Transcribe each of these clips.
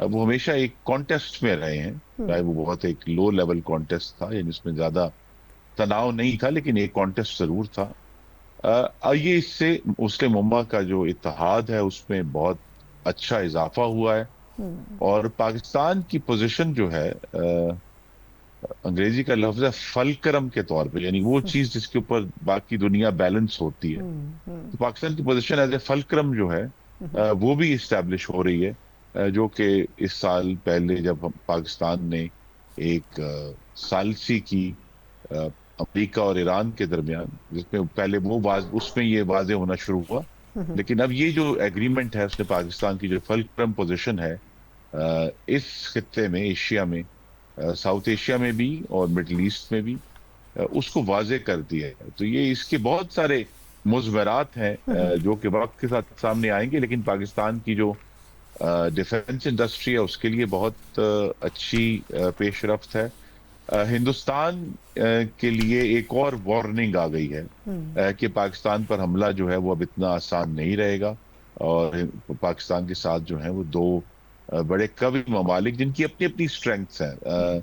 وہ ہمیشہ ایک کانٹیسٹ میں رہے ہیں، چاہے وہ بہت ایک لو لیول کانٹیسٹ تھا، یعنی اس میں زیادہ تناؤ نہیں تھا، لیکن ایک کانٹیسٹ ضرور تھا۔ یہ اس سے مسلم امہ کا جو اتحاد ہے اس میں بہت اچھا اضافہ ہوا ہے، اور پاکستان کی پوزیشن جو ہے، انگریزی کا لفظ ہے فلکرم کے طور پہ، یعنی وہ چیز جس کے اوپر باقی دنیا بیلنس ہوتی ہے، تو پاکستان کی پوزیشن ایز اے فلکرم جو ہے وہ بھی اسٹیبلش ہو رہی ہے، جو کہ اس سال پہلے جب پاکستان نے ایک ثالثی کی امریکہ اور ایران کے درمیان، جس میں پہلے اس میں یہ واضح ہونا شروع ہوا، لیکن اب یہ جو ایگریمنٹ ہے اس نے پاکستان کی جو فلکرم پوزیشن ہے اس خطے میں، ایشیا میں، ساؤتھ ایشیا میں بھی اور مڈل ایسٹ میں بھی، اس کو واضح کر دیا ہے۔ تو یہ اس کے بہت سارے مضمرات ہیں جو کہ وقت کے ساتھ سامنے آئیں گے، لیکن پاکستان کی جو ڈیفنس انڈسٹری ہے اس کے لیے بہت اچھی پیش رفت ہے۔ ہندوستان کے لیے ایک اور وارننگ آ گئی ہے کہ پاکستان پر حملہ جو ہے وہ اب اتنا آسان نہیں رہے گا، اور پاکستان کے ساتھ جو ہیں وہ دو بڑے قوی ممالک جن کی اپنی اپنی اسٹرینگس ہیں،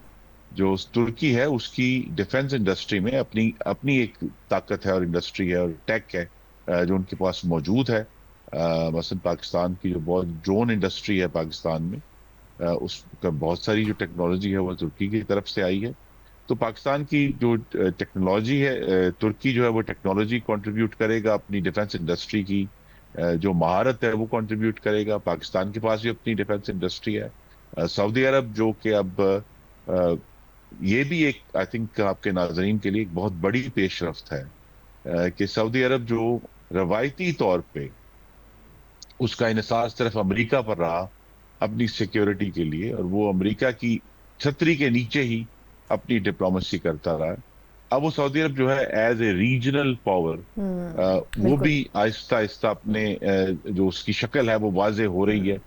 جو ترکی ہے اس کی ڈیفنس انڈسٹری میں اپنی اپنی ایک طاقت ہے اور انڈسٹری ہے اور ٹیک ہے جو ان کے پاس موجود ہے۔ مثلا پاکستان کی جو بہت ڈرون انڈسٹری ہے پاکستان میں، اس کا بہت ساری جو ٹیکنالوجی ہے وہ ترکی کی طرف سے آئی ہے۔ تو پاکستان کی جو ٹیکنالوجی ہے، ترکی جو ہے وہ ٹیکنالوجی کنٹریبیوٹ کرے گا، اپنی ڈیفنس انڈسٹری کی جو مہارت ہے وہ کنٹریبیوٹ کرے گا۔ پاکستان کے پاس بھی اپنی ڈیفنس انڈسٹری ہے۔ سعودی عرب جو کہ اب یہ بھی ایک آئی تھنک آپ کے ناظرین کے لیے ایک بہت بڑی پیش رفت ہے کہ سعودی عرب جو روایتی طور پہ اس کا انحصار صرف امریکہ پر رہا اپنی سیکیورٹی کے لیے، اور وہ امریکہ کی چھتری کے نیچے ہی اپنی ڈپلومیسی کرتا رہا، اب وہ سعودی عرب جو ہے ایز اے ریجنل پاور وہ بالکل۔ بھی آہستہ آہستہ اپنے جو اس کی شکل ہے وہ واضح ہو رہی ہے،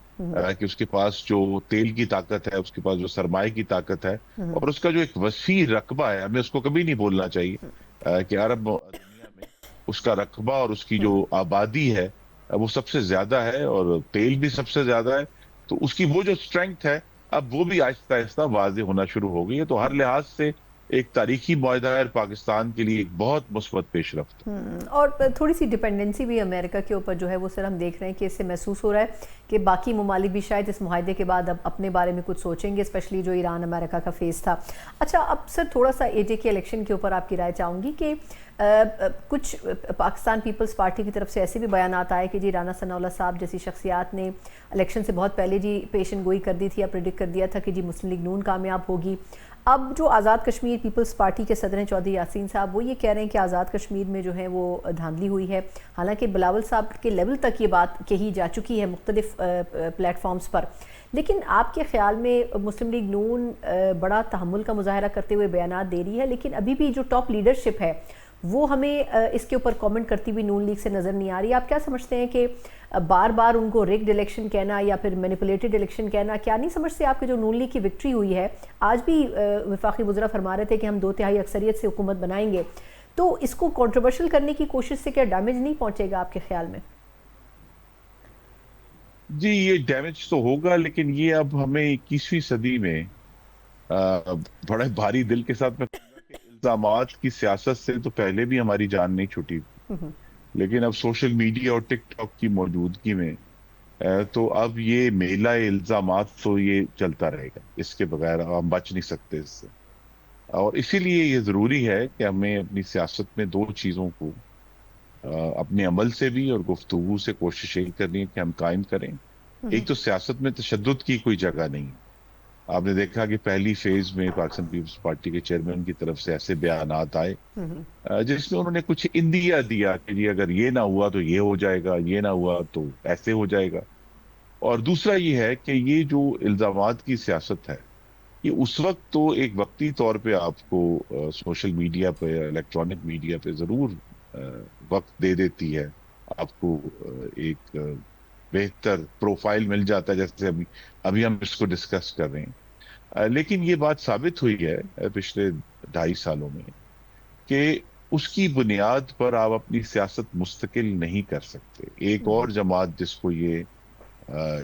کہ اس کے پاس جو تیل کی طاقت ہے، اس کے پاس جو سرمایہ کی طاقت ہے، اور اس کا جو ایک وسیع رقبہ ہے، ہمیں اس کو کبھی نہیں بولنا چاہیے کہ عرب دنیا میں اس کا رقبہ اور اس کی جو آبادی ہے وہ سب سے زیادہ ہے، اور تیل بھی سب سے زیادہ ہے، تو اس کی وہ جو اسٹرینگتھ ہے اب وہ بھی آہستہ آہستہ واضح ہونا شروع ہو گئی ہے۔ تو ہر لحاظ سے ایک تاریخی معاہدہ ہے، پاکستان کے لیے ایک بہت مثبت پیش رفت ہے۔ اور تھوڑی سی ڈپینڈنسی بھی امریکہ کے اوپر جو ہے وہ سر ہم دیکھ رہے ہیں کہ اس سے محسوس ہو رہا ہے کہ باقی ممالک بھی شاید اس معاہدے کے بعد اب اپنے بارے میں کچھ سوچیں گے، اسپیشلی جو ایران امریکہ کا فیس تھا۔ اچھا، اب سر تھوڑا سا اے جے کے الیکشن کے اوپر آپ کی رائے چاہوں گی کہ کچھ پاکستان پیپلز پارٹی کی طرف سے ایسے بھی بیانات آئے کہ جی رانا ثناء اللہ صاحب جیسی شخصیات نے الیکشن سے بہت پہلے جی پیشن گوئی کر دی تھی یا پریڈکٹ کر دیا تھا کہ جی مسلم لیگ نون کامیاب ہوگی۔ اب جو آزاد کشمیر پیپلز پارٹی کے صدر ہیں چودھری یاسین صاحب، وہ یہ کہہ رہے ہیں کہ آزاد کشمیر میں جو ہے وہ دھاندلی ہوئی ہے، حالانکہ بلاول صاحب کے لیول تک یہ بات کہی جا چکی ہے مختلف پلیٹ فارمز پر، لیکن آپ کے خیال میں مسلم لیگ نون بڑا تحمل کا مظاہرہ کرتے ہوئے بیانات دے رہی ہے، لیکن ابھی بھی جو ٹاپ لیڈرشپ ہے وہ ہمیں اس کے اوپر کامنٹ کرتی ہوئی نون لیگ سے نظر نہیں آ رہی۔ آپ کیا سمجھتے ہیں کہ بار بار ان کو ریگڈ الیکشن کہنا یا پھر مینیپولیٹڈ الیکشن کہنا، کیا نہیں سمجھتے آپ کے جو نون لیگ کی وکٹری ہوئی ہے، آج بھی وفاقی وزراء فرما رہے تھے کہ ہم 2/3 اکثریت سے حکومت بنائیں گے، تو اس کو کنٹروورشل کرنے کی کوشش سے کیا ڈیمیج نہیں پہنچے گا آپ کے خیال میں؟ جی یہ ڈیمیج تو ہوگا، لیکن یہ اب ہمیں 21ویں صدی میں بڑے بھاری دل کے ساتھ میں کہوں گا کہ الزامات کی سیاست سے تو پہلے بھی ہماری جان نہیں چھٹی، لیکن اب سوشل میڈیا اور ٹک ٹاک کی موجودگی میں تو اب یہ میلہ الزامات تو یہ چلتا رہے گا، اس کے بغیر ہم بچ نہیں سکتے اس سے، اور اسی لیے یہ ضروری ہے کہ ہمیں اپنی سیاست میں دو چیزوں کو اپنے عمل سے بھی اور گفتگو سے کوشش یہی کرنی ہے کہ ہم قائم کریں۔ ایک تو سیاست میں تشدد کی کوئی جگہ نہیں ہے۔ آپ نے دیکھا کہ پہلی فیز میں پاکستان پیپلز پارٹی کے چیئرمین کی طرف سے ایسے بیانات آئے جس میں انہوں نے کچھ اندیا دیا کہ جی اگر یہ نہ ہوا تو یہ ہو جائے گا، یہ نہ ہوا تو ایسے ہو جائے گا۔ اور دوسرا یہ ہے کہ یہ جو الزامات کی سیاست ہے یہ اس وقت تو ایک وقتی طور پہ آپ کو سوشل میڈیا پہ، الیکٹرانک میڈیا پہ ضرور وقت دے دیتی ہے، آپ کو ایک بہتر پروفائل مل جاتا ہے، جیسے ابھی ہم اس کو ڈسکس کر رہے ہیں، لیکن یہ بات ثابت ہوئی ہے پچھلے 2.5 سالوں میں کہ اس کی بنیاد پر آپ اپنی سیاست مستقل نہیں کر سکتے۔ ایک اور جماعت جس کو یہ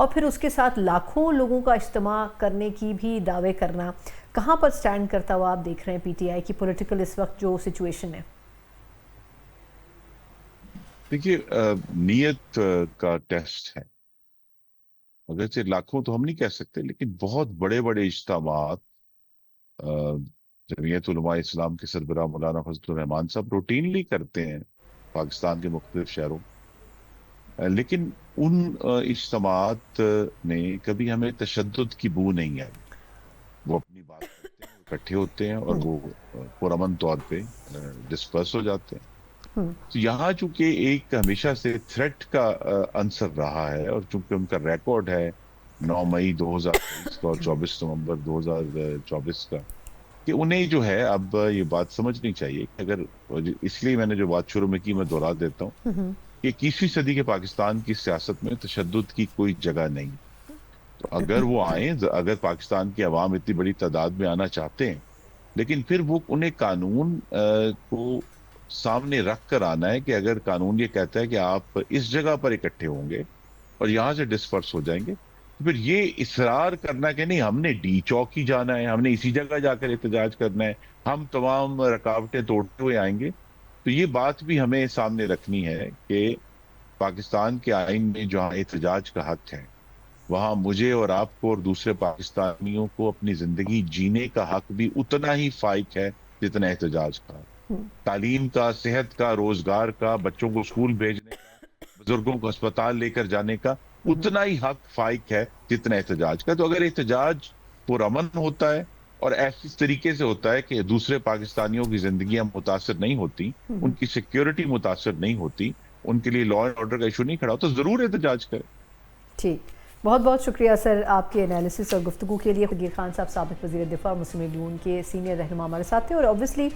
اور پھر اس کے ساتھ لاکھوں لوگوں کا اجتماع کرنے کی بھی دعوے کرنا، کہاں پر سٹینڈ کرتا ہوا آپ دیکھ رہے ہیں پی ٹی آئی کی پولیٹیکل اس وقت جو سچویشن ہے؟ دیکھیے نیت کا ٹیسٹ ہے، اگرچہ لاکھوں تو ہم نہیں کہہ سکتے، لیکن بہت بڑے بڑے اجتماعات جمعیت علماء اسلام کے سربراہ مولانا فضل الرحمان صاحب روٹینلی کرتے ہیں پاکستان کے مختلف شہروں، لیکن ان اجتماعات میں کبھی ہمیں تشدد کی بو نہیں آئی۔ وہ اپنی بات کرتے ہیں، وہ اکٹھے ہوتے ہیں اور وہ پرامن طور پہ ڈسپرس ہو جاتے ہیں۔ تو یہاں چونکہ ایک ہمیشہ سے تھریٹ کا عنصر رہا ہے، اور چونکہ ان کا ریکارڈ ہے 9 مئی 2023 کا اور 24 نومبر 2024 کا، کہ انہیں جو ہے اب یہ بات سمجھنی چاہیے کہ اگر، اس لیے میں نے جو بات شروع میں کی میں دوہرا دیتا ہوں کہ 21ویں صدی کے پاکستان کی سیاست میں تشدد کی کوئی جگہ نہیں۔ تو اگر وہ آئیں، اگر پاکستان کی عوام اتنی بڑی تعداد میں آنا چاہتے ہیں، لیکن پھر وہ انہیں قانون کو سامنے رکھ کر آنا ہے کہ اگر قانون یہ کہتا ہے کہ آپ اس جگہ پر اکٹھے ہوں گے اور یہاں سے ڈسپرس ہو جائیں گے، تو پھر یہ اصرار کرنا کہ نہیں ہم نے ڈی چوک ہی جانا ہے، ہم نے اسی جگہ جا کر احتجاج کرنا ہے، ہم تمام رکاوٹیں توڑتے ہوئے آئیں گے، تو یہ بات بھی ہمیں سامنے رکھنی ہے کہ پاکستان کے آئین میں جہاں احتجاج کا حق ہے، وہاں مجھے اور آپ کو اور دوسرے پاکستانیوں کو اپنی زندگی جینے کا حق بھی اتنا ہی فائق ہے جتنا احتجاج کا، تعلیم کا، صحت کا، روزگار کا، بچوں کو اسکول بھیجنے کا، بزرگوں کو اسپتال لے کر جانے کا اتنا ہی حق فائق ہے جتنا احتجاج کا۔ تو اگر احتجاج پرامن ہوتا ہے اور ایسی طریقے سے ہوتا ہے کہ دوسرے پاکستانیوں کی زندگیاں متاثر نہیں ہوتی، ان کی سیکیورٹی متاثر نہیں ہوتی، ان کے لیے لا اینڈ آرڈر کا ایشو نہیں کھڑا ہوتا، تو ضرور احتجاج کرے۔ ٹھیک، بہت بہت شکریہ سر آپ کے انالیسس اور گفتگو کے لیے۔ خدیر خان صاحب سابق وزیر دفاع مسلم لیگ نون کے سینئر رہنما ہمارے ساتھ تھے، اور اوبویسلی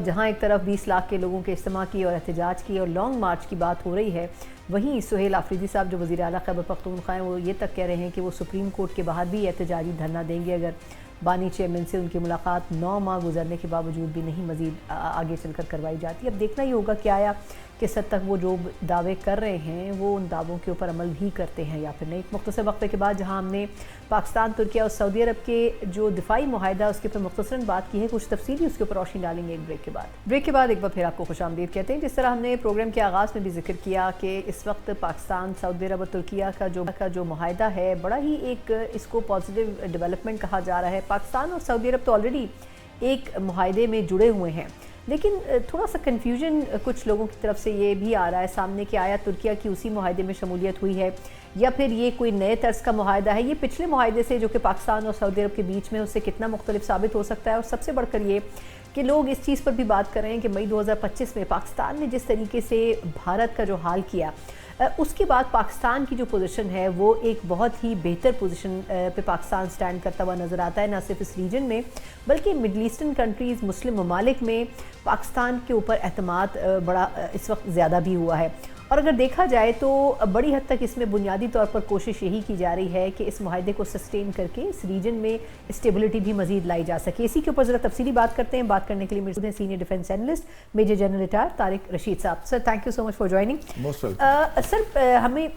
جہاں ایک طرف 20 لاکھ کے لوگوں کے اجتماع کی اور احتجاج کی اور لانگ مارچ کی بات ہو رہی ہے، وہیں سہیل آفریدی صاحب جو وزیر اعلیٰ خیبر پختونخوا ہیں، وہ یہ تک کہہ رہے ہیں کہ وہ سپریم کورٹ کے باہر بھی احتجاجی دھرنا دیں گے اگر بانی چیئرمین سے ان کی ملاقات 9 ماہ گزرنے کے باوجود بھی نہیں مزید آگے چل کر کروائی جاتی۔ اب دیکھنا ہی ہوگا کہ آیا کس حد تک وہ جو دعوے کر رہے ہیں وہ ان دعووں کے اوپر عمل بھی کرتے ہیں یا پھر نہیں۔ ایک مختصر وقفے کے بعد جہاں ہم نے پاکستان، ترکیہ اور سعودی عرب کے جو دفاعی معاہدہ اس کے اوپر مختصراً بات کی ہے، کچھ تفصیلی اس کے اوپر روشنی ڈالیں گے ایک بریک کے بعد ایک بار پھر آپ کو خوش آمدید کہتے ہیں۔ جس طرح ہم نے پروگرام کے آغاز میں بھی ذکر کیا کہ اس وقت پاکستان، سعودی عرب اور ترکیہ کا جو معاہدہ ہے بڑا ہی ایک اس کو پازیٹیو ڈیولپمنٹ کہا جا رہا ہے۔ پاکستان اور سعودی عرب تو آلریڈی ایک معاہدے میں جڑے ہوئے ہیں، لیکن تھوڑا سا کنفیوژن کچھ لوگوں کی طرف سے یہ بھی آ رہا ہے سامنے کہ آیا ترکیہ کی اسی معاہدے میں شمولیت ہوئی ہے یا پھر یہ کوئی نئے طرز کا معاہدہ ہے، یہ پچھلے معاہدے سے جو کہ پاکستان اور سعودی عرب کے بیچ میں اس سے کتنا مختلف ثابت ہو سکتا ہے۔ اور سب سے بڑھ کر یہ کہ لوگ اس چیز پر بھی بات کر رہے ہیں کہ مئی 2025 میں پاکستان نے جس طریقے سے بھارت کا جو حال کیا، اس کے بعد پاکستان کی جو پوزیشن ہے وہ ایک بہت ہی بہتر پوزیشن پہ پاکستان سٹینڈ کرتا ہوا نظر آتا ہے، نہ صرف اس ریجن میں بلکہ مڈل ایسٹرن کنٹریز، مسلم ممالک میں پاکستان کے اوپر اعتماد بڑا اس وقت زیادہ بھی ہوا ہے۔ اور اگر دیکھا جائے تو بڑی حد تک اس میں بنیادی طور پر کوشش یہی کی جا رہی ہے کہ اس معاہدے کو سسٹین کر کے اس ریجن میں اسٹیبلٹی بھی مزید لائی جا سکے۔ اسی کے اوپر ذرا تفصیلی بات کرتے ہیں۔ بات کرنے کے لیے موجود ہیں senior defence analyst major general retired Tariq Rashid صاحب۔ Sir thank you so much for joining. Sir ہمیں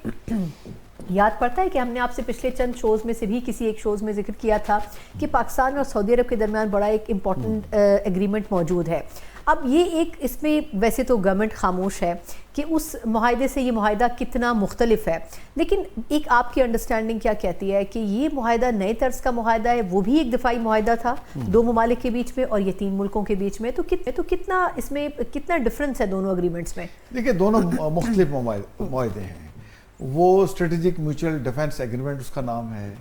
یاد پڑتا ہے کہ ہم نے آپ سے پچھلے چند شوز میں سے بھی کسی ایک شوز میں ذکر کیا تھا کہ پاکستان اور سعودی عرب کے درمیان بڑا ایک امپورٹنٹ ایگریمنٹ موجود ہے۔ اب یہ ایک اس میں ویسے تو گورنمنٹ خاموش ہے کہ اس معاہدے سے یہ معاہدہ کتنا مختلف ہے، لیکن ایک آپ کی انڈرسٹینڈنگ کیا کہتی ہے کہ یہ معاہدہ نئے طرز کا معاہدہ ہے، وہ بھی ایک دفاعی معاہدہ تھا دو ممالک کے بیچ میں اور یہ 3 ملکوں کے بیچ میں، تو کتنا اس میں کتنا ڈفرنس ہے دونوں اگریمنٹس میں؟ دیکھیں دونوں مختلف معاہدے ہیں۔ وہ اسٹریٹجک میوچل ڈیفنس ایگریمنٹ اس کا نام ہے،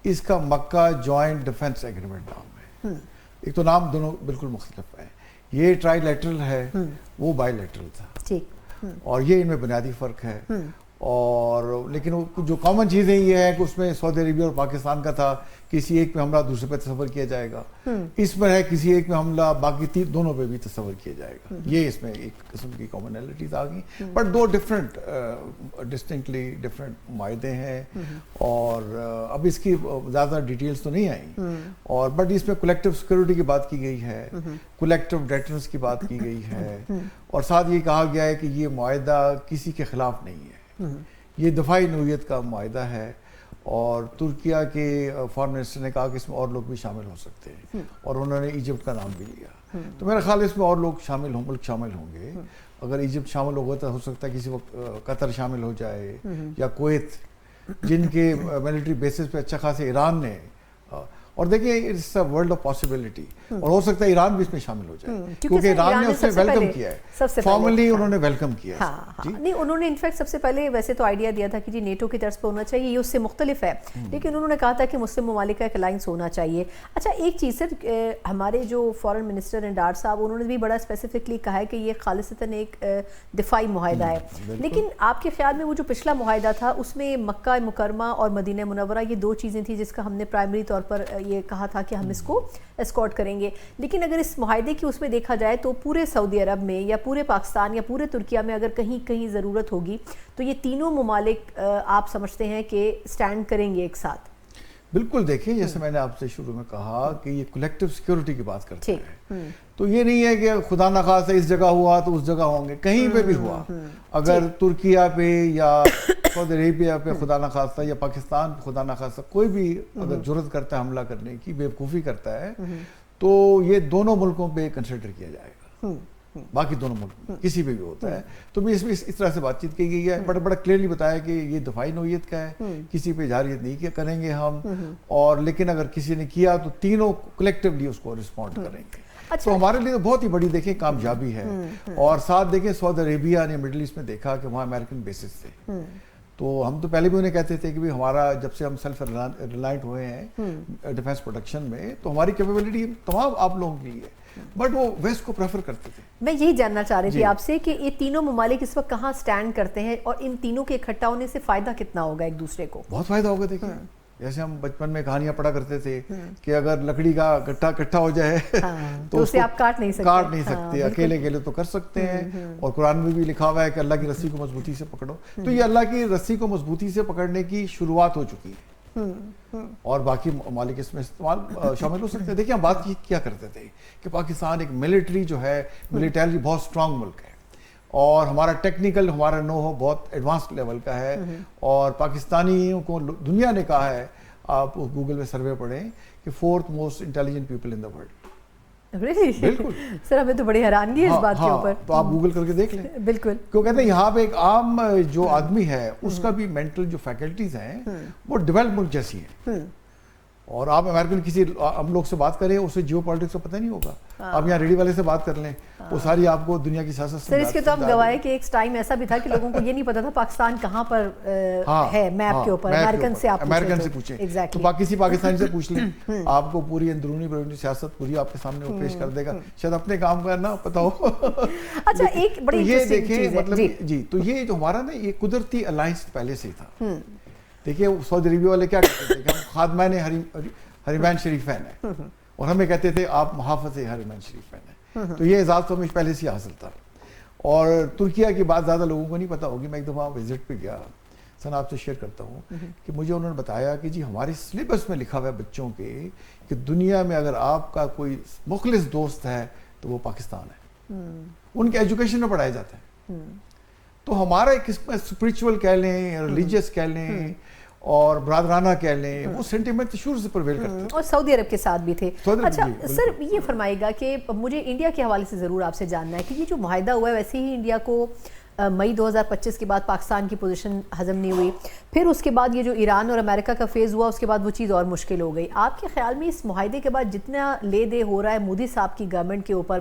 اس کا مکہ جوائنٹ ڈیفنس ایگریمنٹ نام ہے۔ ایک تو نام دونوں بالکل مختلف ہے، یہ ٹرائی لیٹرل ہے، وہ بائی لیٹرل تھا، اور یہ ان میں بنیادی فرق ہے۔ اور لیکن جو کامن چیزیں یہ ہے کہ اس میں سعودی عربیہ اور پاکستان کا تھا کسی ایک میں حملہ دوسرے پہ تصور کیا جائے گا، اس میں ہے کسی ایک میں حملہ باقی دونوں پہ بھی تصور کیا جائے گا۔ یہ اس میں ایک قسم کی کامنالٹیز آ گئی، بٹ دو ڈفرینٹ ڈسٹنکٹلی ڈفرینٹ معاہدے ہیں، اور اب اس کی زیادہ ڈیٹیلز تو نہیں آئیں، اور بٹ اس میں کولیکٹیو سیکورٹی کی بات کی گئی ہے، کولیکٹیو ڈیٹرنس کی بات کی گئی ہے، اور ساتھ یہ کہا گیا ہے کہ یہ معاہدہ کسی کے خلاف نہیں ہے، یہ دفاعی نوعیت کا معاہدہ ہے، اور ترکیہ کے فارن منسٹر نے کہا کہ اس میں اور لوگ بھی شامل ہو سکتے ہیں اور انہوں نے ایجپٹ کا نام بھی لیا. تو میرا خیال ہے اس میں اور لوگ شامل ہوں, ملک شامل ہوں گے. اگر ایجپٹ شامل ہوگا تو ہو سکتا ہے کسی وقت قطر شامل ہو جائے یا کویت, جن کے ملٹری بیسز پہ اچھا خاصے ایران نے. اور دیکھیں it's a world of possibility, اور ہو سکتا ہے ایران بھی اس میں شامل ہو جائے کیونکہ ایران نے اس میں ویلکم کیا ہے, فارملی انہوں نے ویلکم کیا ہے. نہیں, انہوں نے انفیکٹ سب سے پہلے ویسے تو آئیڈیا دیا تھا کہ جی نیٹو کی طرز پہ ہونا چاہیے, یہ اس سے مختلف ہے, لیکن انہوں نے کہا تھا کہ مسلم ممالک کا ایک الائنس ہونا چاہیے. اچھا ایک چیز سر, ہمارے جو فارن منسٹر ہیں ڈار صاحب, انہوں نے بھی بڑا اسپیسیفکلی کہا ہے کہ یہ خالصتاً ایک دفاعی معاہدہ ہے, لیکن آپ کے خیال میں وہ جو پچھلا معاہدہ تھا اس میں مکہ مکرمہ اور مدینہ منورہ یہ دو چیزیں تھیں جس کا ہم نے پرائمری طور پر یہ کہا تھا کہ ہم اس کو اسکارٹ کریں گے, لیکن اگر اس معاہدے کی اس میں دیکھا جائے تو پورے سعودی عرب میں یا پورے پاکستان یا پورے ترکیہ میں اگر کہیں کہیں ضرورت ہوگی تو یہ تینوں ممالک آپ سمجھتے ہیں کہ سٹینڈ کریں گے ایک ساتھ؟ بالکل, دیکھیں جیسے میں نے آپ سے شروع میں کہا کہ یہ کلیکٹیو سیکیورٹی کی بات کرتے ہیں, تو یہ نہیں ہے کہ خدا نخواستہ اس جگہ ہوا تو اس جگہ ہوں گے, کہیں پہ بھی ہوا, اگر ترکیہ پہ یا سعودی عربیہ پہ خدا نخواستہ یا پاکستان پہ خدا نخواستہ کوئی بھی اگر جرت کرتا ہے حملہ کرنے کی, بیوقوفی کرتا ہے, تو یہ دونوں ملکوں پہ کنسیڈر کیا جائے گا, باقی دونوں ملک کسی پہ بھی ہوتا ہے. تو بھی اس میں اس طرح سے بات چیت کی گئی ہے, بڑا کلیئرلی بتایا کہ یہ دفاعی نوعیت کا ہے, کسی پہ اظہاریت نہیں کیا کریں گے ہم, اور لیکن اگر کسی نے کیا تو تینوں کلیکٹیولی اس کو رسپونڈ کریں گے. تو ہمارے لیے بہت ہی بڑی دیکھیں کامیابی ہے. اور ساتھ دیکھیں سعودی عربیہ نے مڈل ایسٹ میں دیکھا کہ وہاں امریکن بیسز تھے, تو ہم تو پہلے بھی انہیں کہتے تھے کہ ہمارا جب سے ہم سیلف ریلائنٹ ہوئے ہیں ڈیفینس پروڈکشن میں, تو ہماری کیپیبلٹی تمام آپ لوگوں کی ہے, بٹ وہ ویسٹ کو پریفر کرتے تھے. میں یہی جاننا چاہ رہی تھی آپ سے کہ یہ تینوں ممالک اس وقت کہاں سٹینڈ کرتے ہیں, اور ان تینوں کے اکٹھا ہونے سے فائدہ کتنا ہوگا ایک دوسرے کو؟ بہت فائدہ ہوگا. دیکھیں جیسے ہم بچپن میں کہانیاں پڑھا کرتے تھے کہ اگر لکڑی کا گٹھا اکٹھا ہو جائے تو اسے آپ کاٹ نہیں سکتے, اکیلے تو کر سکتے ہیں. اور قرآن میں بھی لکھا ہوا ہے کہ اللہ کی رسی کو مضبوطی سے پکڑو, تو یہ اللہ کی رسی کو مضبوطی سے پکڑنے کی شروعات ہو چکی ہے, اور باقی ممالک اس میں استعمال شامل ہو سکتے ہیں. دیکھیں ہم بات کیا کرتے تھے کہ پاکستان ایک ملٹری جو ہے, ملیٹریلی بہت اسٹرانگ ملک ہے, اور ہمارا ٹیکنیکل ہمارا نو ہو بہت ایڈوانس لیول کا ہے, اور پاکستانیوں کو دنیا نے کہا ہے, آپ گوگل میں سروے پڑھیں کہ 4th most intelligent people in the world. بالکل سر, ہمیں تو بڑی حیرانگی ہے اس بات کے اوپر, تو آپ گوگل کر کے دیکھ لیں. بالکل, کیوں کہتے ہیں یہاں پہ ایک عام جو آدمی ہے اس کا بھی مینٹل جو فیکلٹیز ہیں وہ ڈیولپ ملک جیسی ہیں. اور آپ امریکن کسی ہم لوگ سے بات کریں, اسے جیو پالیٹکس کا پتہ نہیں ہوگا. آپ یہاں ریڈی والے سے بات کر لیں, وہ ساری آپ کو دنیا کی سیاست سر اس کے تو ہم گواہ کہ ایک ٹائم ایسا بھی تھا کہ لوگوں کو یہ نہیں پتا تھا پاکستان کہاں پر ہے میپ کے اوپر. امریکن سے پوچھیں تو کسی پاکستانی سے پوچھ لیں, آپ کو پوری اندرونی بیرونی سیاست پوری آپ کے سامنے وہ پیش کر دے گا, شاید اپنے کام کا نہ پتا ہو. اچھا ایک بڑی یہ دیکھیں مطلب جی, تو یہ جو ہمارا نا یہ قدرتی الائنس پہلے سے ہی تھا. دیکھیے سعودی عربیہ والے کیا کہتے تھے کہ ہم خادمان حرمین شریفین ہیں, اور ہمیں کہتے تھے آپ محافظ حرمین شریفین ہیں. تو یہ اعزاز تو ہمیں پہلے سے حاصل تھا. اور ترکیہ کی بات زیادہ لوگوں کو نہیں پتا ہوگی. میں ایک دفعہ وزٹ پہ گیا, سن آپ سے شیئر کرتا ہوں کہ مجھے انہوں نے بتایا کہ جی ہمارے سلیبس میں لکھا ہوا ہے بچوں کے کہ دنیا میں اگر آپ کا کوئی مخلص دوست ہے تو وہ پاکستان ہے. ان کے ایجوکیشن میں پڑھایا جاتا ہے. تو ہمارا ایک قسم اسپرچول کہہ لیں, ریلیجیس کہہ لیں, اور برادرانہ کہہ لیں, وہ سینٹیمنٹ شروع سے پرویل کرتے ہیں, اور سعودی عرب کے ساتھ بھی تھے. اچھا سر یہ فرمائے گا کہ مجھے انڈیا کے حوالے سے ضرور آپ سے جاننا ہے کہ یہ جو معاہدہ ہوا ہے ویسے ہی انڈیا کو مئی 2025 کے بعد پاکستان کی پوزیشن ہضم نہیں ہوئی, پھر اس کے بعد یہ جو ایران اور امریکہ کا فیز ہوا اس کے بعد وہ چیز اور مشکل ہو گئی. آپ کے خیال میں اس معاہدے کے بعد جتنا لے دے ہو رہا ہے مودی صاحب کی گورنمنٹ کے اوپر,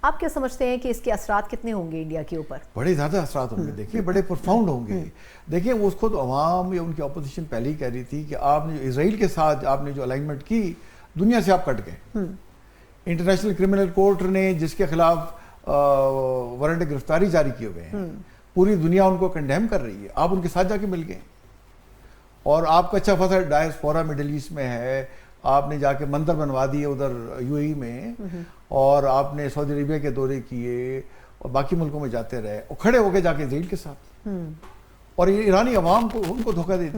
آپ کیا سمجھتے ہیں کہ اس کے اثرات کتنے ہوں گے انڈیا کے اوپر؟ بڑے زیادہ اثرات ہوں گے. دیکھیے بڑے پرفاؤنڈ ہوں گے. دیکھیں وہ اس کو تو عوام یا ان کی اپوزیشن پہلے ہی کہہ رہی تھی کہ آپ نے جو اسرائیل کے ساتھ آپ نے جو الائنمنٹ کی, دنیا سے آپ کٹ گئے. انٹرنیشنل کرمنل کورٹ نے جس کے خلاف وارنٹ گرفتاری جاری کیے ہوئے ہیں, پوری دنیا ان کو کنڈیم کر رہی ہے, آپ ان کے ساتھ جا کے مل گئے. اور آپ کا اچھا خاصا ڈائسپورا مڈل ایسٹ میں ہے, آپ نے جا کے مندر بنوا دیے ادھر یو اے ای میں, اور آپ نے سعودی عربیہ کے دورے کیے, اور باقی ملکوں میں جاتے رہے, اور کھڑے ہو کے جا کے اسرائیل کے ساتھ, اور یہ ایرانی عوام کو ان کو دھوکہ دے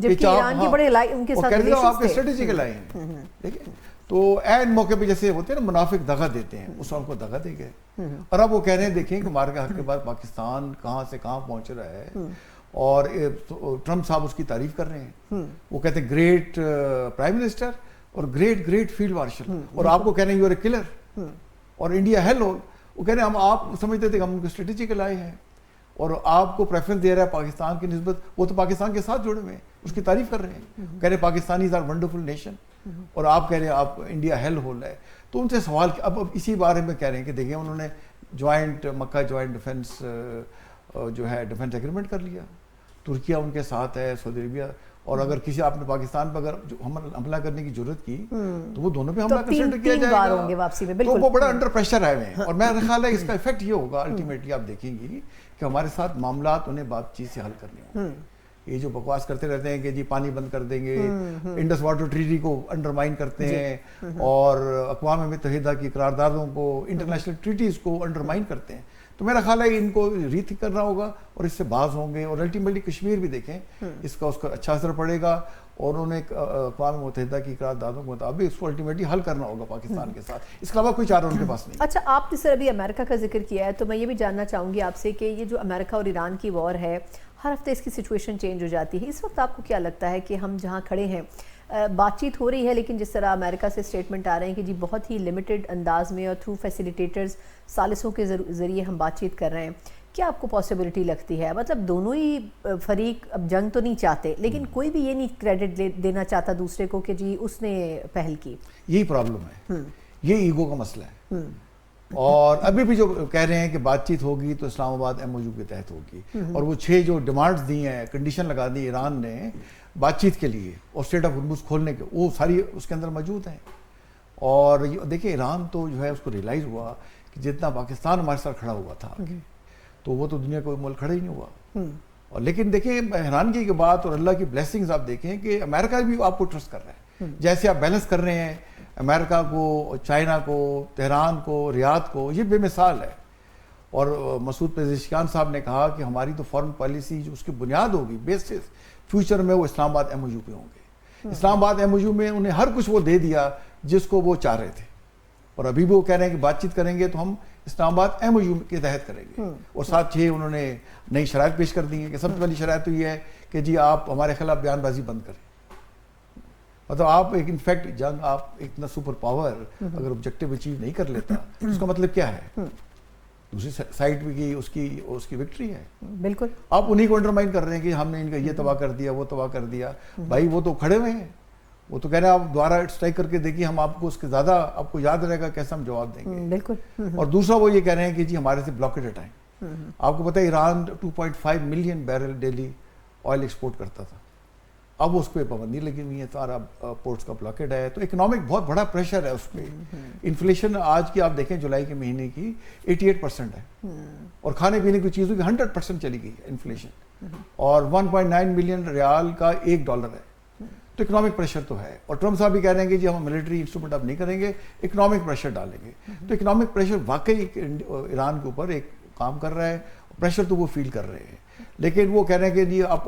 دیا آپ کے اسٹریٹجک لائی ہیں. دیکھیں تو این موقع پہ جیسے ہوتے ہیں نا منافق دغا دیتے ہیں, اس وقت کو دغا دے گئے. اور اب وہ کہہ رہے ہیں دیکھیں کہ مار کے حق کے بعد پاکستان کہاں سے کہاں پہنچ رہا ہے, اور ٹرمپ صاحب اس کی تعریف کر رہے ہیں, وہ کہتے ہیں گریٹ پرائم منسٹر اور گریٹ فیلڈ مارشل, اور آپ کو کہہ رہے ہیں یو آر اے کلر, اور انڈیا ہیل ہول. وہ کہہ رہے ہیں ہم آپ سمجھتے تھے کہ ہم ان کو اسٹریٹجیکل آئے ہیں اور آپ کو پریفرنس دے رہا ہے پاکستان کی نسبت. وہ تو پاکستان کے ساتھ جڑے ہوئے ہیں, اس کی تعریف کر رہے ہیں, کہہ رہے ہیں پاکستانیز آر ونڈرفل نیشن, اور آپ کہہ رہے ہیں آپ انڈیا ہیل ہول ہے. تو ان سے سوال اب اسی بارے میں کہہ رہے ہیں کہ دیکھیں انہوں نے جوائنٹ مکہ جوائنٹ ڈیفنس جو ہے ڈیفنس ایگریمنٹ کر لیا, ترکیہ ان کے ساتھ ہے, سعودی عربیہ, اور اگر کسی آپ نے پاکستان پر اگر حملہ کرنے کی ضرورت کی تو وہ دونوں پہ حملہ کنسیڈر کیا جائے گا, تو وہ بڑا انڈر پریشر آئے ہوئے ہیں. اور میرا خیال ہے اس کا ایفیکٹ یہ ہوگا الٹیمیٹلی, آپ دیکھیں گی کہ ہمارے ساتھ معاملات انہیں بات چیت سے حل کرنے ہوں. یہ جو بکواس کرتے رہتے ہیں کہ جی پانی بند کر دیں گے, انڈس واٹر ٹریٹی کو انڈرمائن کرتے ہیں, اور اقوام متحدہ کی قراردادوں کو, انٹرنیشنل ٹریٹیز کو انڈرمائن کرتے ہیں, تو میرا خیال ہے ان کو ریت کرنا ہوگا اور اس سے باز ہوں گے. اور الٹیمیٹلی کشمیر بھی دیکھیں اس کا اچھا اثر پڑے گا, اور انہیں اقوام متحدہ کی قراردادوں کے مطابق اس کو الٹیمیٹلی حل کرنا ہوگا پاکستان کے ساتھ. اس کے علاوہ کوئی چارہ ان کے پاس نہیں. اچھا, آپ نے سر ابھی امریکہ کا ذکر کیا ہے, تو میں یہ بھی جاننا چاہوں گی آپ سے کہ یہ جو امریکہ اور ایران کی وار ہے, ہر ہفتے اس کی سچویشن چینج ہو جاتی ہے. اس وقت آپ کو کیا لگتا ہے کہ ہم جہاں کھڑے ہیں بات چیت ہو رہی ہے, لیکن جس طرح امریکہ سے اسٹیٹمنٹ آ رہے ہیں کہ جی بہت ہی لمیٹڈ انداز میں اور تھرو فیسیلیٹیٹرز ثالثوں کے ذریعے ہم بات چیت کر رہے ہیں, کیا آپ کو پاسبلٹی لگتی ہے, مطلب دونوں ہی فریق اب جنگ تو نہیں چاہتے, لیکن کوئی بھی یہ نہیں کریڈٹ دینا چاہتا دوسرے کو کہ جی اس نے پہل کی؟ یہی پرابلم ہے, یہ ایگو کا مسئلہ ہے. اور ابھی بھی جو کہہ رہے ہیں کہ بات چیت ہوگی تو اسلام آباد ایم او یو کے تحت ہوگی, اور وہ 6 جو ڈیمانڈز دی ہیں, کنڈیشن لگا دی ایران نے بات چیت کے لیے اور اسٹریٹ آف ہرمز کھولنے کے, وہ ساری اس کے اندر موجود ہیں. اور دیکھیں ایران تو جو ہے اس کو ریئلائز ہوا کہ جتنا پاکستان ہمارے ساتھ کھڑا ہوا تھا تو وہ تو دنیا کوئی ملک کھڑا ہی نہیں ہوا. اور لیکن دیکھیں حیرانگی کی بات اور اللہ کی بلیسنگز آپ دیکھیں کہ امریکہ بھی آپ کو ٹرسٹ کر رہا ہے, جیسے آپ بیلنس کر رہے ہیں امریکہ کو, چائنا کو, تہران کو, ریاض کو, یہ بے مثال ہے. اور مسعود پزیشکیان صاحب نے کہا کہ ہماری تو فارن پالیسی جو اس کی بنیاد ہوگی, بیسس فیوچر میں وہ اسلام آباد ایم او یو پہ ہوں گے. اسلام آباد ایم او یو میں انہیں ہر کچھ وہ دے دیا جس کو وہ چاہ رہے تھے, اور ابھی بھی وہ کہہ رہے ہیں کہ بات چیت کریں گے تو ہم اسلام آباد ایم او یو کے تحت کریں گے. اور ساتھ 6 انہوں نے نئی شرائط پیش کر دی ہیں کہ سب سے پہلی شرائط تو یہ ہے کہ جی آپ ہمارے خلاف بیان بازی بند کریں. مطلب آپ ایک انفیکٹ جنگ آپ اتنا سپر پاور اگر آبجیکٹیو اچیو نہیں کر لیتا اس کا مطلب کیا ہے, دوسری سائڈ بھی اس کی وکٹری ہے. بالکل, آپ انہی کو انڈرمائن کر رہے ہیں کہ ہم نے ان کا یہ تباہ کر دیا, وہ تباہ کر دیا. بھائی وہ تو کھڑے ہوئے ہیں, وہ تو کہہ رہے ہیں آپ دوبارہ اسٹرائک کر کے دیکھیے, ہم آپ کو اس کے زیادہ آپ کو یاد رہے گا کیسا ہم جواب دیں گے. بالکل. اور دوسرا وہ یہ کہہ رہے ہیں کہ جی ہمارے سے بلاکیڈ ہٹائیں. آپ کو پتہ ہے Iran 2.5 million barrel daily oil export کرتا تھا, اب اس پہ پابندی لگی ہوئی ہے, سارا پورٹس کا بلاکیڈ ہے, تو اکنامک بہت بڑا پریشر ہے اس پہ. انفلیشن آج کی آپ دیکھیں جولائی کے مہینے کی 88% ہے, اور کھانے پینے کی چیزوں کی 100% چلی گئی ہے انفلیشن, اور 1.9 ملین ریال کا $1 ہے. تو اکنامک پریشر تو ہے, اور ٹرمپ صاحب بھی کہہ رہے ہیں کہ جی ہم ملٹری انسٹرومنٹ اب نہیں کریں گے, اکنامک پریشر ڈالیں گے. تو اکنامک پریشر واقعی ایران کے اوپر ایک کام کر رہا ہے, پریشر تو وہ فیل کر رہے ہیں. لیکن وہ کہہ رہے ہیں کہ جی آپ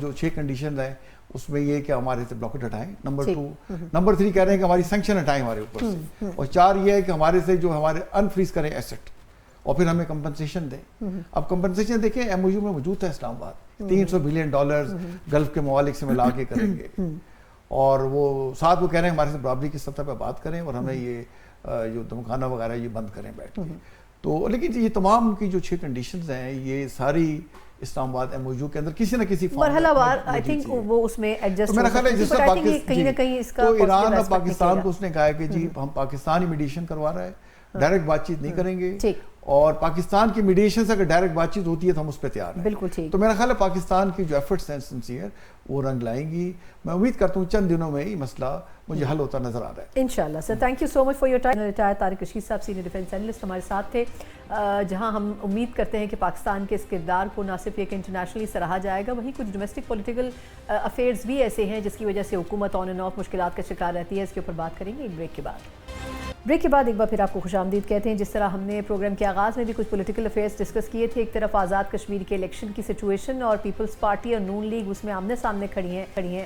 جو 6 کنڈیشن ہیں اس میں یہ کہ ہمارے سے بلاکٹ ہٹائیں, نمبر 2, نمبر 3 کہہ رہے ہیں کہ ہماری سینکشن ہٹائیں ہمارے اوپر سے, اور 4 یہ ہے کہ ہمارے سے جو ہمارے انفریز کریں ایسٹ, اور پھر ہمیں کمپنسیشن دیں. اب کمپنسیشن دیکھیں ایم او یو میں موجود ہے اسلام آباد, $300 بلین گلف کے ممالک سے ملا کے کریں گے, اور وہ ساتھ وہ کہہ رہے ہیں ہمارے سے برابری کی سطح پہ بات کریں, اور ہمیں یہ جو دمخانہ وغیرہ یہ بند کریں بیٹھ کے. تو لیکن یہ تمام کی جو 6 کنڈیشنز ہیں یہ ساری اسلام آباد ایم او یو کے اندر کسی نہ کسی مرحلہ وار آئی تھنک وہ اس میں ایڈجسٹ میرا خیال ہے جس طرح کہیں نہ کہیں اس کا تو ایران اور پاکستان کو اس نے کہا ہے کہ جی ہم پاکستان ہی میڈیشن کروا رہا ہے, ڈائریکٹ بات چیت نہیں کریں گے, اور پاکستان کی میڈیشن سے اگر ڈائریکٹ بات چیت ہوتی ہے تو ہم اس پہ تیار ہیں. بالکل ٹھیک. تو میرا خیال ہے پاکستان کی جو ایفرٹس ہیں سنسیئر وہ رنگ لائیں گی. میں امید کرتا ہوں چند دنوں میں ہی مسئلہ مجھے حل ہوتا نظر آ رہا ہے انشاءاللہ. سر thank you so much for your time. Retire Tariq Rashid صاحب سینئر ڈیفنس اینالسٹ ہمارے ساتھ تھے, جہاں ہم امید کرتے ہیں کہ پاکستان کے اس کردار کو نہ صرف یہ کہ انٹرنیشنلی سراہا جائے گا, وہیں کچھ ڈومیسٹک پولیٹیکل افیئرز بھی ایسے ہیں جس کی وجہ سے حکومت آن اینڈ آف مشکلات کا شکار رہتی ہے. اس کے اوپر بات کریں گے ایک بریک کے بعد. بریک کے بعد ایک بار پھر آپ کو خوش آمدید کہتے ہیں. جس طرح ہم نے پروگرام کے آغاز میں بھی کچھ پولیٹیکل افیئرز ڈسکس کیے تھے, ایک طرف آزاد کشمیر کے الیکشن کی سچویشن اور پیپلز پارٹی اور نون لیگ اس میں آمنے سامنے کھڑی ہیں,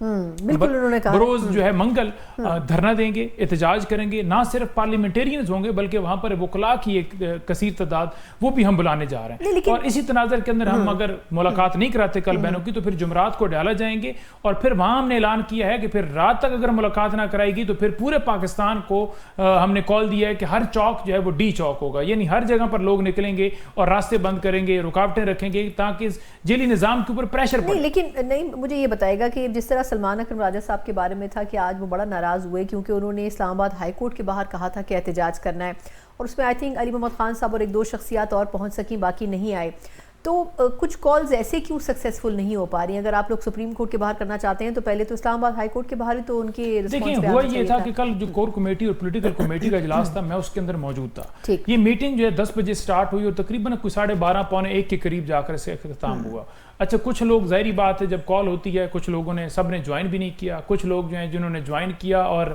بالکل انہوں نے کہا بروز جو ہے منگل دھرنا دیں گے, احتجاج کریں گے. نہ صرف پارلیمنٹیرینز ہوں گے بلکہ وہاں پر وکلاء کی ایک کثیر تعداد وہ بھی ہم بلانے جا رہے ہیں. اور اسی تناظر کے اندر ہم اگر ملاقات نہیں کراتے کل بہنوں کی تو پھر جمعرات کو ڈالا جائیں گے, اور پھر وہاں ہم نے اعلان کیا ہے کہ پھر رات تک اگر ملاقات نہ کرائی گی تو پھر پورے پاکستان کو ہم نے کال دیا ہے کہ ہر چوک جو ہے وہ ڈی چوک ہوگا, یعنی ہر جگہ پر لوگ نکلیں گے اور راستے بند کریں گے, رکاوٹیں رکھیں گے تاکہ جیلی نظام کے اوپر پریشر پڑے. لیکن نہیں, مجھے یہ بتائے گا کہ جس طرح سلمان اکرم راجہ صاحب کے بارے میں تھا کہ آج وہ بڑا ناراض ہوئے کیونکہ انہوں نے اسلام آباد ہائی کورٹ کے باہر کہا تھا کہ احتجاج کرنا ہے, اور اس میں آئی تھنک علی محمد خان صاحب اور ایک دو شخصیات اور پہنچ سکیں, باقی نہیں آئے. تو کچھ کالز ایسے کیوں سکسیسفل نہیں ہو پا رہی ہیں؟ اگر آپ لوگ سپریم کورٹ کے باہر کرنا چاہتے ہیں تو پہلے تو اسلام آباد ہائی کورٹ کے باہر ہی تو ان کی دیکھیں ہوا یہ تھا کہ کل جو کور کمیٹی اور پولیٹیکل کمیٹی کا اجلاس تھا میں اس کے اندر موجود تھا. یہ میٹنگ جو ہے 10 بجے سٹارٹ ہوئی اور تقریباً کوئی 12:30 پونے 1 کے قریب جا کر اسے اختتام ہوا. اچھا, کچھ لوگ ظاہری بات ہے جب کال ہوتی ہے کچھ لوگوں نے سب نے جوائن بھی نہیں کیا, کچھ لوگ جو ہیں جنہوں نے جوائن کیا اور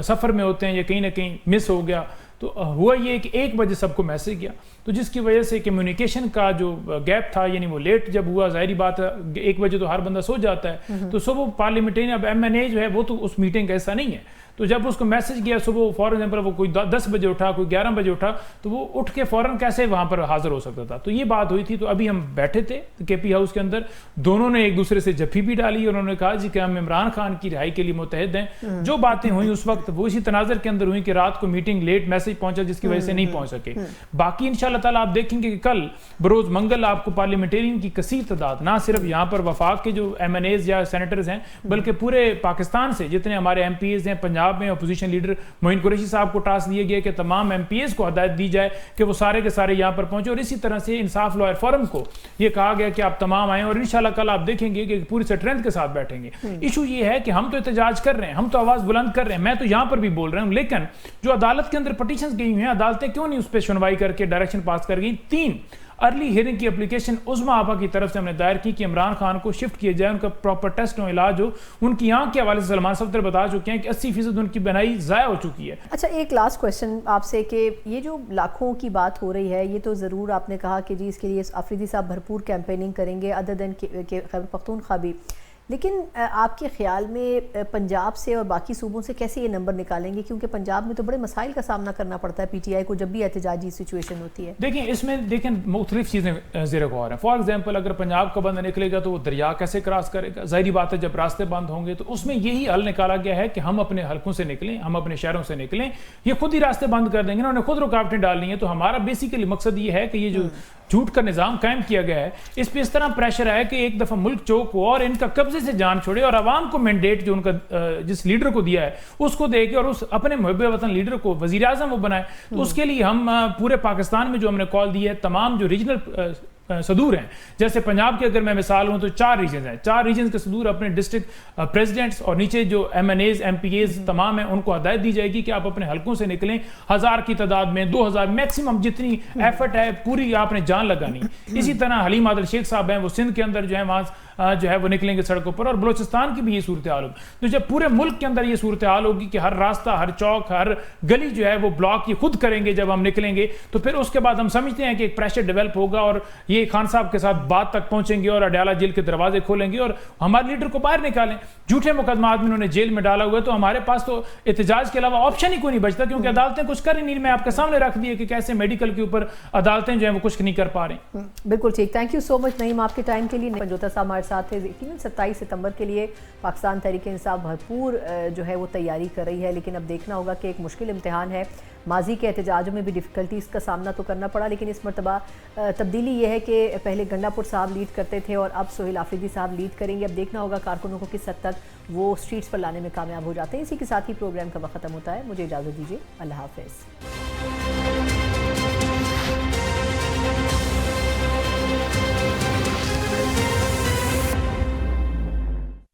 سفر میں ہوتے ہیں یا کہیں نہ کہیں مس ہو گیا, تو ہوا یہ کہ 1 بجے سب کو میسج گیا, تو جس کی وجہ سے کمیونیکیشن کا جو گیپ تھا یعنی وہ لیٹ جب ہوا, ظاہری بات ہے 1 بجے تو ہر بندہ سو جاتا ہے, تو صبح پارلیمنٹری اب ایم این اے جو ہے وہ تو اس میٹنگ کا ایسا نہیں ہے, تو جب اس کو میسج گیا صبح فار ایگزامپل وہ کوئی 10 بجے اٹھا کوئی 11 بجے اٹھا تو وہ اٹھ کے فوراً کیسے وہاں پر حاضر ہو سکتا تھا. تو یہ بات ہوئی تھی. تو ابھی ہم بیٹھے تھے کے پی ہاؤس کے اندر, دونوں نے ایک دوسرے سے جفی بھی ڈالی, انہوں نے کہا جی کہ ہم عمران خان کی رہائی کے لیے متحد ہیں. جو باتیں ہوئیں اس وقت وہ اسی تناظر کے اندر ہوئیں کہ رات کو میٹنگ لیٹ میسج پہنچا جس کی وجہ سے نہیں پہنچ سکے. باقی انشاءاللہ تعالیٰ آپ دیکھیں گے کہ کل بروز منگل آپ کو پارلیمنٹیرین کی کثیر تعداد نہ صرف یہاں پر وفاق کے جو ایم این ایز یا سینیٹرز ہیں بلکہ پورے پاکستان سے جتنے ہمارے ایم پی ایز ہیں, پنجاب میں اپوزیشن لیڈر معین قریشی صاحب کو ٹاسک دیا گیا کہ تمام ایم پی ایز کو ہدایت دی جائے کہ وہ سارے کے سارے یہاں پر پہنچے, اور اسی طرح سے انصاف لائر فورم کو یہ کہا گیا کہ آپ تمام آئیں, اور انشاءاللہ کل آپ دیکھیں گے کہ پوری اسٹرینتھ کے ساتھ بیٹھیں گے. ایشو یہ ہے کہ ہم تو احتجاج کر رہے ہیں, ہم تو آواز بلند کر رہے ہیں, میں تو یہاں پر بھی بول رہا ہوں, لیکن جو عدالت کے اندر پٹیشنز گئی ہوئی ہیں عدالتیں کیوں نہیں اس پہ سنوائی کر کے ڈائریکشن پاس کر گئی. 3 ارلی ہیئرنگ کی اپلیکیشن عظمیٰ آپا کی طرف سے ہم نے دائر کی کہ عمران خان کو شفٹ کیا جائے, ان کا پراپر ٹیسٹ ہو, علاج ہو. ان کی آنکھ کے حوالے سے سلمان صفدر بتا چکے ہیں کہ 80% ان کی بینائی ضائع ہو چکی ہے. اچھا, ایک لاسٹ کویسچن آپ سے کہ یہ جو لاکھوں کی بات ہو رہی ہے یہ تو ضرور آپ نے کہا کہ جی اس کے لیے آفریدی صاحب بھرپور کیمپیننگ کریں گے ادر دین خیبر پختونخوا بھی, لیکن آپ کے خیال میں پنجاب سے اور باقی صوبوں سے کیسے یہ نمبر نکالیں گے؟ کیونکہ پنجاب میں تو بڑے مسائل کا سامنا کرنا پڑتا ہے پی ٹی آئی کو جب بھی احتجاجی سچویشن ہوتی ہے. دیکھیں اس میں مختلف چیزیں زیر غور ہیں. فار ایگزامپل اگر پنجاب کا بندہ نکلے گا تو وہ دریا کیسے کراس کرے گا؟ ظاہری بات ہے جب راستے بند ہوں گے تو اس میں یہی حل نکالا گیا ہے کہ ہم اپنے حلقوں سے نکلیں, ہم اپنے شہروں سے نکلیں, یہ خود ہی راستے بند کر دیں گے, انہوں نے خود رکاوٹیں ڈالنی ہیں. تو ہمارا بیسیکلی مقصد یہ ہے کہ یہ جو جھوٹ کا نظام قائم کیا گیا ہے اس پہ اس طرح پریشر ہے کہ ایک دفعہ ملک چوک ہو اور ان کا قبضے سے جان چھوڑے, اور عوام کو مینڈیٹ جو ان کا جس لیڈر کو دیا ہے اس کو دے کے اور اس اپنے محب وطن لیڈر کو وزیر اعظم وہ بنائے. تو اس کے لیے ہم پورے پاکستان میں جو ہم نے کال دی ہے تمام جو ریجنل صدور ہیں, جیسے پنجاب کی اگر میں مثال ہوں تو 4 ریجنز ہیں, 4 ریجنز کے صدور اپنے ڈسٹرکٹ پریزیڈنٹس اور نیچے جو M N As M P As تمام ہیں ان کو ہدایت دی جائے گی کہ آپ اپنے حلقوں سے نکلیں. 1000 کی تعداد میں 2000 میکسیمم جتنی ایفرٹ ہے پوری آپ نے جان لگانی. اسی طرح حلیم عادل شیخ صاحب ہیں وہ سندھ کے اندر جو ہے وہاں جو ہے وہ نکلیں گے سڑکوں پر, اور بلوچستان کی بھی یہ صورتحال ہوگی. تو جب پورے ملک کے اندر یہ صورتحال ہوگی کہ ہر راستہ ہر چوک ہر گلی جو ہے وہ بلاک یہ خود کریں گے جب ہم نکلیں گے, تو پھر اس کے بعد ہم سمجھتے ہیں کہ ایک پریشر ڈیولپ ہوگا اور یہ خان صاحب کے ساتھ بات تک پہنچیں گے اور اڈیالہ جیل کے دروازے کھولیں گے اور ہمارے لیڈر کو باہر نکالیں. جھوٹے مقدمات میں انہوں نے جیل میں ڈالا ہوا ہے, تو ہمارے پاس تو احتجاج کے علاوہ آپشن ہی کوئی نہیں بچتا, کیونکہ عدالتیں کچھ کر ہی نہیں. میں آپ کے سامنے رکھ دیے کہ کیسے میڈیکل کے اوپر عدالتیں جو ہیں وہ کچھ نہیں کر پا رہی. بالکل ٹھیک, تھینک یو سو مچ نعیم آپ کے ٹائم کے لیے. پنجوتا صاحب ہمارے ساتھ تھے. 27 ستمبر کے لیے پاکستان تحریک انصاف بھرپور جو ہے وہ تیاری کر رہی ہے, لیکن اب دیکھنا ہوگا کہ ایک مشکل امتحان ہے. ماضی کے احتجاجوں میں بھی ڈیفیکلٹیز کا سامنا تو کرنا پڑا, لیکن اس مرتبہ تبدیلی یہ ہے کہ پہلے گنڈا پور صاحب لیڈ کرتے تھے اور اب سہیل آفریدی صاحب لیڈ کریں گے. اب دیکھنا ہوگا کارکنوں کو کس حد تک وہ سٹریٹس پر لانے میں کامیاب ہو جاتے ہیں. اسی کے ساتھ ہی پروگرام کا وقت ختم ہوتا ہے. مجھے اجازت دیجیے, اللہ حافظ.